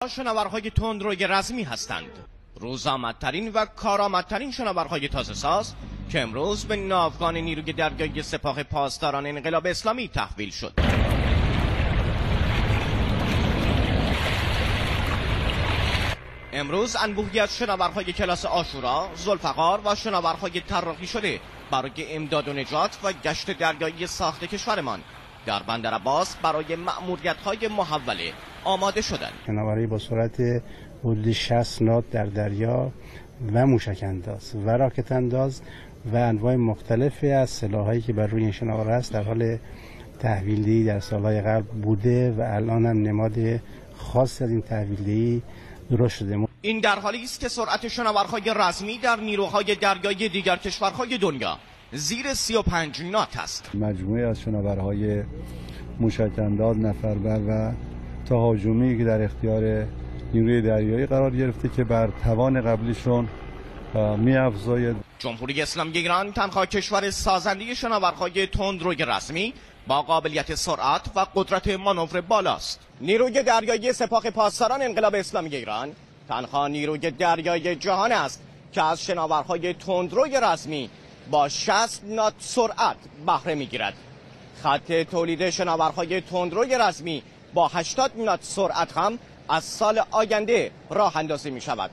شناورهای تندروی رزمی هستند. روزآمدترین و کارآمدترین شناورهای تازه‌ساز که امروز به ناوگان نیروی دریایی سپاه پاسداران انقلاب اسلامی تحویل شد. امروز انبوهی از شناورهای کلاس عاشورا، ذوالفقار و شناورهای طراحی شده برای امداد و نجات و گشت دریایی ساخت کشورمان در بندر عباس برای مأموریت‌های محوله آماده شدند. شناوری با سرعت حدود 60 نات در دریا و موشک انداز و راکت انداز و انواع مختلفی از سلاحایی که بر روی این شناور است در حال تحویلدهی در سالهای قبل بوده و الان هم نماد خاصی از این تحویلدهی درست شده. این در حالی است که سرعت شناورهای رزمی در نیروهای دریایی دیگر کشورهای دنیا زیر 35 نات است. مجموعه از شناورهای موشک انداز، نفربر و تهاجمی که در اختیار نیروی دریایی قرار گرفته که بر توان قبلیشون می‌افزاید. جمهوری اسلامی ایران تنها کشور سازنده شناورهای تندروی رزمی با قابلیت سرعت و قدرت مانور بالاست. نیروی دریایی سپاه پاسداران انقلاب اسلامی ایران تنها نیروی دریایی جهان است که از شناورهای تندروی رزمی با 60 نات سرعت بهره می‌گیرد. خط تولید شناورهای تندروی رزمی با 80 نات سرعت هم از سال آینده راه اندازی می‌شود.